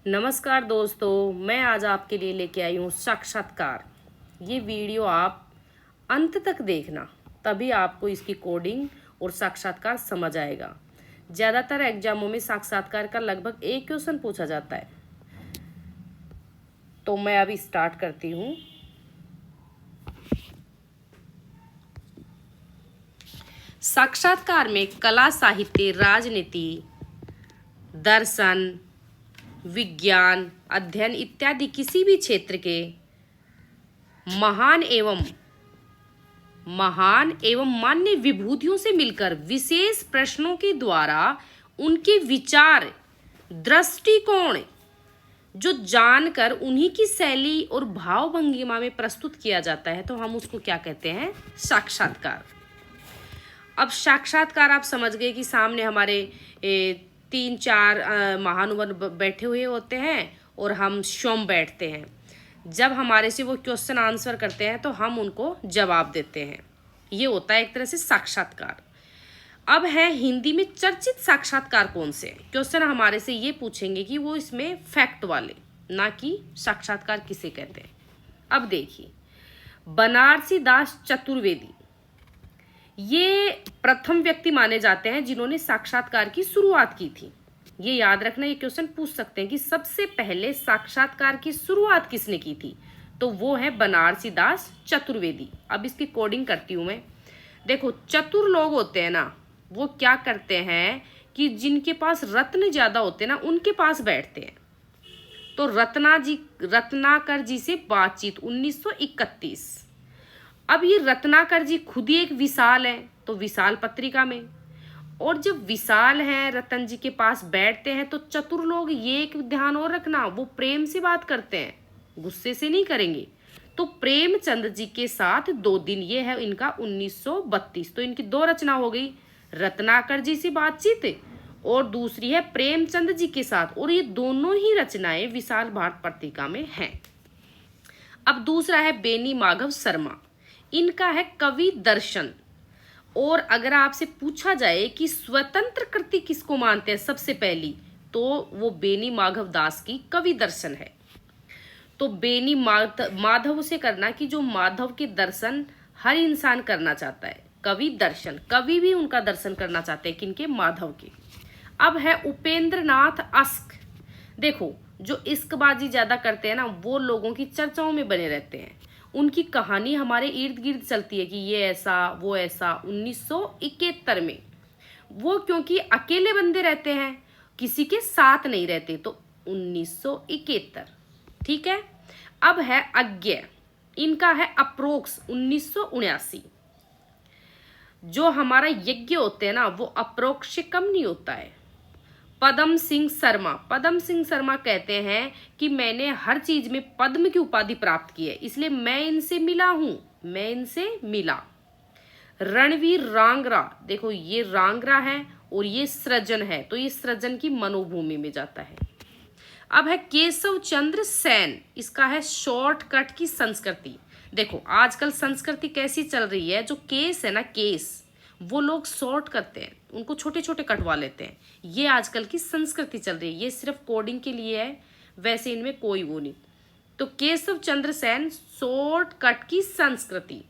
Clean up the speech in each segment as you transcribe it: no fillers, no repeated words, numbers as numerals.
नमस्कार दोस्तों, मैं आज आपके लिए लेके आई हूँ साक्षात्कार। ये वीडियो आप अंत तक देखना, तभी आपको इसकी कोडिंग और साक्षात्कार समझ आएगा। ज़्यादातर एग्जामों में साक्षात्कार का लगभग एक क्वेश्चन पूछा जाता है। तो मैं अभी स्टार्ट करती हूँ। साक्षात्कार में कला, साहित्य, राजनीति, दर्शन, विज्ञान, अध्ययन इत्यादि किसी भी क्षेत्र के महान एवं मान्य विभूतियों से मिलकर विशेष प्रश्नों के द्वारा उनके विचार, दृष्टिकोण जो जानकर उन्हीं की शैली और भाव भंगिमा में प्रस्तुत किया जाता है, तो हम उसको क्या कहते हैं? साक्षात्कार। अब साक्षात्कार आप समझ गए कि सामने हमारे 3-4 महानुभाव बैठे हुए होते हैं और हम स्वयं बैठते हैं। जब हमारे से वो क्वेश्चन आंसर करते हैं तो हम उनको जवाब देते हैं। ये होता है एक तरह से साक्षात्कार। अब है हिंदी में चर्चित साक्षात्कार कौन से हैं? क्वेश्चन हमारे से ये पूछेंगे कि वो इसमें फैक्ट वाले, ना कि साक्षात्कार किसे कहते हैं। अब देखिए, बनारसी दास चतुर्वेदी ये प्रथम व्यक्ति माने जाते हैं जिन्होंने साक्षात्कार की शुरुआत की थी। ये याद रखना, ये क्वेश्चन पूछ सकते हैं कि सबसे पहले साक्षात्कार की शुरुआत किसने की थी, तो वो है बनारसी दास चतुर्वेदी। अब इसकी कोडिंग करती हूं मैं। देखो, चतुर लोग होते हैं ना, वो क्या करते हैं कि जिनके पास रत्न ज्यादा होते हैं ना, उनके पास बैठते हैं। तो रत्नाकर जी से बातचीत 1931। अब ये रत्नाकर जी खुद ही एक विशाल है, तो विशाल पत्रिका में। और जब विशाल है रतन जी के पास बैठते हैं, तो चतुर लोग ये एक ध्यान और रखना, वो प्रेम से बात करते हैं, गुस्से से नहीं करेंगे। तो प्रेमचंद जी के साथ 2 दिन, ये है इनका 1932। तो इनकी 2 रचना हो गई, रत्नाकर जी से बातचीत और दूसरी है प्रेमचंद जी के साथ। और ये दोनों ही रचनाएं विशाल भारत पत्रिका में हैं। अब दूसरा है बेनी माधव शर्मा, इनका है कवि दर्शन। और अगर आपसे पूछा जाए कि स्वतंत्र कृति किसको मानते हैं सबसे पहली, तो वो बेनी माधव दास की कवि दर्शन है। तो बेनी माधव से करना कि जो माधव के दर्शन हर इंसान करना चाहता है, कवि दर्शन। कवि भी उनका दर्शन करना चाहते हैं, किनके? माधव के। अब है उपेंद्र नाथ अश्क। देखो, जो इश्कबाजी ज्यादा करते हैं ना, वो लोगों की चर्चाओं में बने रहते हैं। उनकी कहानी हमारे इर्द गिर्द चलती है कि ये ऐसा वो ऐसा। 1971 में वो क्योंकि अकेले बंदे रहते हैं, किसी के साथ नहीं रहते, तो 1971। ठीक है। अब है अज्ञेय, इनका है अप्रोक्स 1979। जो हमारा यज्ञ होते हैं ना, वो अप्रोक्स से कम नहीं होता है। पदम सिंह शर्मा कहते हैं कि मैंने हर चीज में पद्म की उपाधि प्राप्त की है, इसलिए मैं इनसे मिला। रणवीर रांगरा, देखो ये रांगरा है और ये सृजन है, तो ये सृजन की मनोभूमि में जाता है। अब है केशव चंद्र सेन, इसका है शॉर्टकट की संस्कृति। देखो, आजकल संस्कृति कैसी चल रही है, जो केस है ना, केस वो लोग शॉर्ट करते हैं, उनको छोटे छोटे कटवा लेते हैं। ये आजकल की संस्कृति चल रही है, ये सिर्फ कोडिंग के लिए है, वैसे इनमें कोई वो नहीं। तो केशव चंद्र सेन, शॉर्टकट की संस्कृति।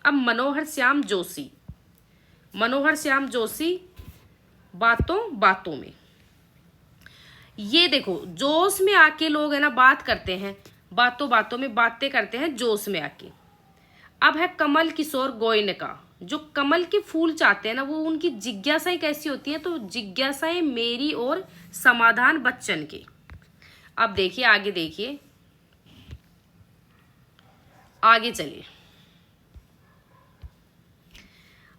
अब मनोहर श्याम जोशी, बातों बातों में। ये देखो, जोश में आके लोग है ना बात करते हैं, बातों बातों में बातें करते हैं जोश में आके। अब है कमल किशोर गोयनका, जो कमल के फूल चाहते हैं ना, वो उनकी जिज्ञासाएं कैसी होती हैं, तो जिज्ञासाएं मेरी और समाधान बच्चन के। अब देखिए, आगे चलिए।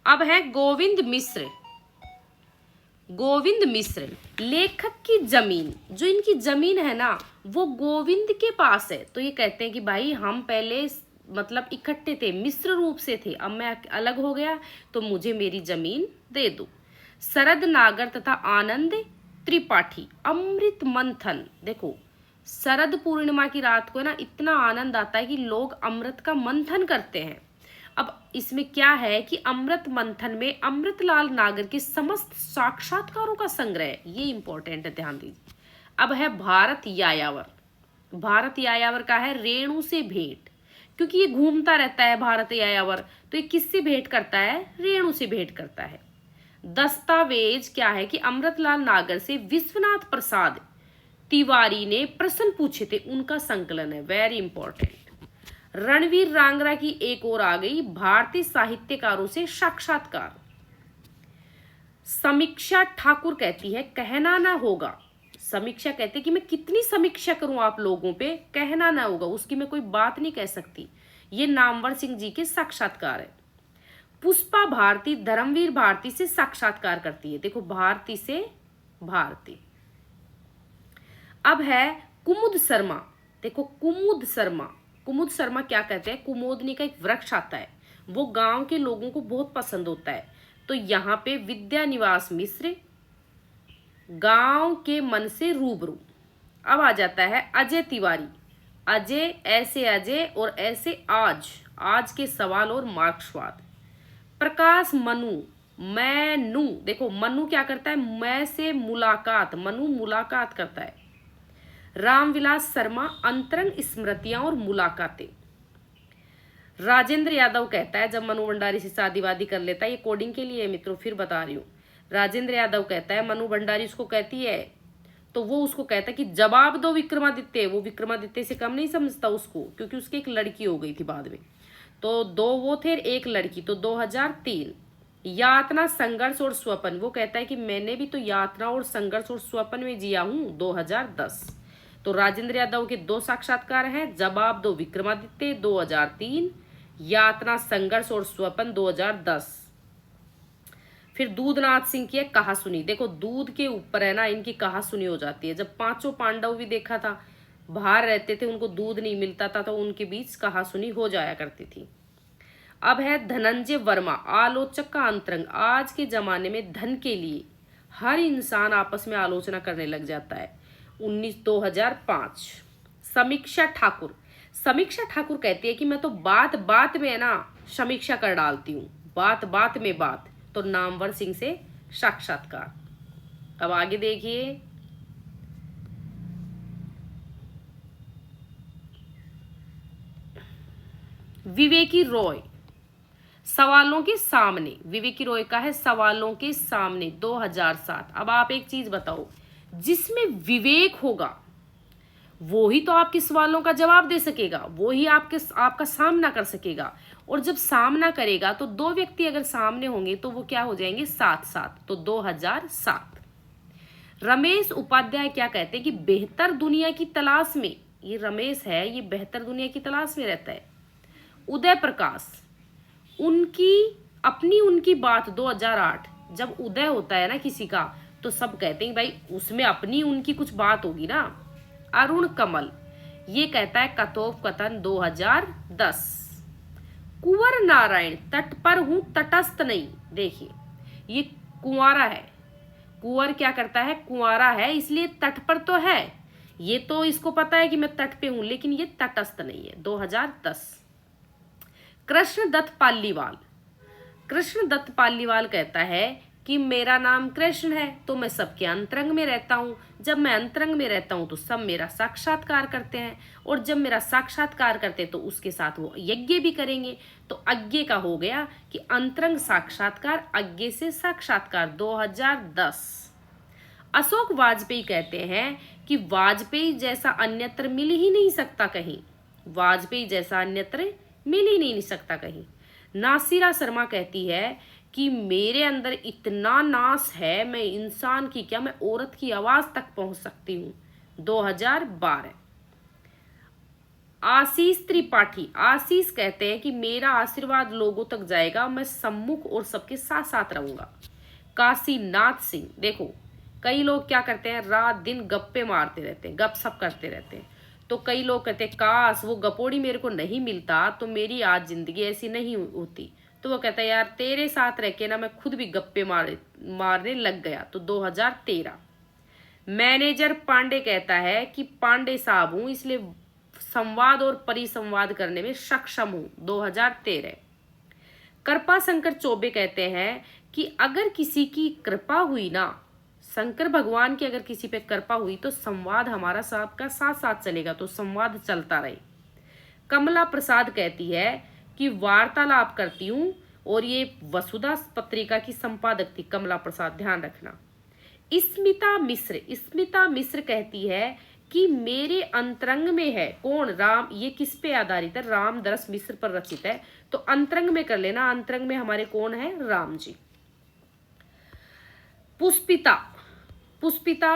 अब है गोविंद मिश्र, लेखक की जमीन, जो इनकी जमीन है ना, वो गोविंद के पास है। तो ये कहते हैं कि भाई हम पहले मतलब इकट्ठे थे, मिश्र रूप से थे, अब मैं अलग हो गया, तो मुझे मेरी जमीन दे दो। शरद नागर तथा आनंद त्रिपाठी, अमृत मंथन। देखो, शरद पूर्णिमा की रात को ना इतना आनंद आता है कि लोग अमृत का मंथन करते हैं। अब इसमें क्या है कि अमृत मंथन में अमृतलाल नागर के समस्त साक्षात्कारों का संग्रह, ये इंपॉर्टेंट है, ध्यान दीजिए। अब है भारत यायावर। भारत यायावर का है रेणु से भेंट, क्योंकि ये घूमता रहता है भारत यायावर, तो ये किससे भेंट करता है? रेणु से भेंट करता है। दस्तावेज क्या है कि अमृतलाल नागर से विश्वनाथ प्रसाद तिवारी ने प्रश्न पूछे थे, उनका संकलन है, वेरी इंपॉर्टेंट। रणवीर रांगरा की एक और आ गई, भारतीय साहित्यकारों से साक्षात्कार। समीक्षा ठाकुर कहती है कहना ना होगा। समीक्षा कहते कि मैं कितनी समीक्षा करूं आप लोगों पे, कहना ना होगा, उसकी मैं कोई बात नहीं कह सकती। ये नामवर सिंह जी के साक्षात्कार है। पुष्पा भारती धर्मवीर भारती से साक्षात्कार करती है। देखो, भारती से भारती। अब है कुमुद शर्मा। देखो, कुमुद शर्मा, कुमुद शर्मा क्या कहते हैं? कुमोदनी का एक वृक्ष आता है, वो गांव के लोगों को बहुत पसंद होता है। तो यहाँ पे विद्यानिवास मिश्र, गांव के मन से रूबरू। अब आ जाता है अजय तिवारी। अजय, ऐसे अजय और ऐसे आज, आज के सवाल और मार्क्सवाद। प्रकाश मनु, मैनू। देखो, मनु क्या करता है? मैं से मुलाकात, मनु मुलाकात करता है। रामविलास शर्मा, अंतरंग स्मृतियां और मुलाकातें। राजेंद्र यादव कहता है, जब मनु भंडारी से शादी वादी कर लेता है, ये कोडिंग के लिए है मित्रों, फिर बता रही हूँ। राजेंद्र यादव कहता है, मनु भंडारी उसको कहती है, तो वो उसको कहता है कि जवाब दो विक्रमादित्य। वो विक्रमादित्य से कम नहीं समझता उसको, क्योंकि उसकी एक लड़की हो गई थी बाद में। तो दो वो थे, एक लड़की। तो 2003। यातना, संघर्ष और स्वप्न। वो कहता है कि मैंने भी तो यातना और संघर्ष और स्वप्न में जिया हूँ, 2010। तो राजेंद्र यादव के 2 साक्षात्कार हैं, जवाब दो विक्रमादित्य 2003, यातना, संघर्ष और स्वप्न 2010। फिर दूधनाथ सिंह की है कहा सुनी। देखो, दूध के ऊपर है ना, इनकी कहा सुनी हो जाती है। जब 5 पांडव भी देखा था, बाहर रहते थे, उनको दूध नहीं मिलता था, तो उनके बीच कहा सुनी हो जाया करती थी। अब है धनंजय वर्मा, आलोचक का अंतरंग। आज के जमाने में धन के लिए हर इंसान आपस में आलोचना करने लग जाता है। 2005। समीक्षा ठाकुर। समीक्षा ठाकुर कहती है कि मैं तो बात बात में है ना समीक्षा कर डालती हूँ, बात बात में बात। तो नामवर सिंह से साक्षात्कार। अब आगे देखिए, विवेकी रॉय, सवालों के सामने। विवेकी रॉय का है सवालों के सामने, 2007। अब आप एक चीज बताओ, जिसमें विवेक होगा वो ही तो आपके सवालों का जवाब दे सकेगा, वो ही आपका सामना कर सकेगा। और जब सामना करेगा तो 2 व्यक्ति अगर सामने होंगे तो वो क्या हो जाएंगे? साथ साथ। तो 2007। रमेश उपाध्याय क्या कहते हैं कि बेहतर दुनिया की तलाश में, ये रमेश है, ये बेहतर दुनिया की तलाश में रहता है। उदय प्रकाश, उनकी बात 2008। जब उदय होता है ना किसी का, तो सब कहते हैं भाई उसमें अपनी उनकी कुछ बात होगी ना। अरुण कमल ये कहता है कथोपकथन 2010। कुंवर नारायण, तट पर हूं तटस्थ नहीं। देखिए, ये कुंवारा है, कुंवर क्या करता है? कुंवारा है, इसलिए तट पर तो है, ये तो इसको पता है कि मैं तट पे हूं, लेकिन ये तटस्थ नहीं है। 2010। कृष्णदत्त पालीवाल, कृष्णदत्त पालीवाल कहता है कि मेरा नाम कृष्ण है, तो मैं सबके अंतरंग में रहता हूँ। जब मैं अंतरंग में रहता हूँ तो सब मेरा साक्षात्कार करते हैं, और जब मेरा साक्षात्कार करते हैं तो उसके साथ वो यज्ञ भी करेंगे। तो अज्ञे का हो गया कि अंतरंग साक्षात्कार, अज्ञे से साक्षात्कार, 2010। अशोक वाजपेयी कहते हैं कि वाजपेयी जैसा अन्यत्र मिल ही नहीं सकता कहीं, वाजपेयी जैसा अन्यत्र मिल ही नहीं सकता कहीं। नासिरा शर्मा कहती है कि मेरे अंदर इतना नाश है, मैं इंसान की क्या, मैं औरत की आवाज तक पहुंच सकती हूँ, 2012। आशीष त्रिपाठी, आशीष कहते हैं कि मेरा आशीर्वाद लोगों तक जाएगा, मैं सम्मुख और सबके साथ साथ रहूंगा। काशीनाथ सिंह, देखो कई लोग क्या करते हैं, रात दिन गप्पे मारते रहते हैं, गप सप करते रहते हैं। तो कई लोग कहते हैं काश वो गपोड़ी मेरे को नहीं मिलता तो मेरी आज जिंदगी ऐसी नहीं होती। तो वो कहता है यार तेरे साथ रह के ना मैं खुद भी गप्पे मारने लग गया। तो 2013। मैनेजर पांडे कहता है कि पांडे साहब हूं, इसलिए संवाद और परिसंवाद करने में सक्षम हूं, 2013। कृपा शंकर चौबे कहते हैं कि अगर किसी की कृपा हुई ना, शंकर भगवान की अगर किसी पे कृपा हुई तो संवाद हमारा सबका साथ साथ चलेगा, तो संवाद चलता रहे। कमला प्रसाद कहती है कि वार्तालाप करती हूँ, और ये वसुधा पत्रिका की संपादक थी कमला प्रसाद, ध्यान रखना। स्मिता मिश्र कहती है कि मेरे अंतरंग में है कौन, राम। ये किस पे आधारित है, रामदरस मिश्र पर रचित है, तो अंतरंग में कर लेना, अंतरंग में हमारे कौन है, राम जी। पुष्पिता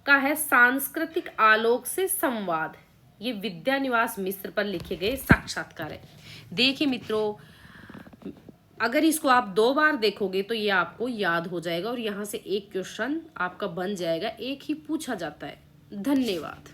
का है सांस्कृतिक आलोक से संवाद, ये विद्यानिवास मिश्र पर लिखे गए साक्षात्कार है। देखिए मित्रों, अगर इसको आप 2 बार देखोगे तो ये आपको याद हो जाएगा, और यहाँ से एक क्वेश्चन आपका बन जाएगा, एक ही पूछा जाता है। धन्यवाद।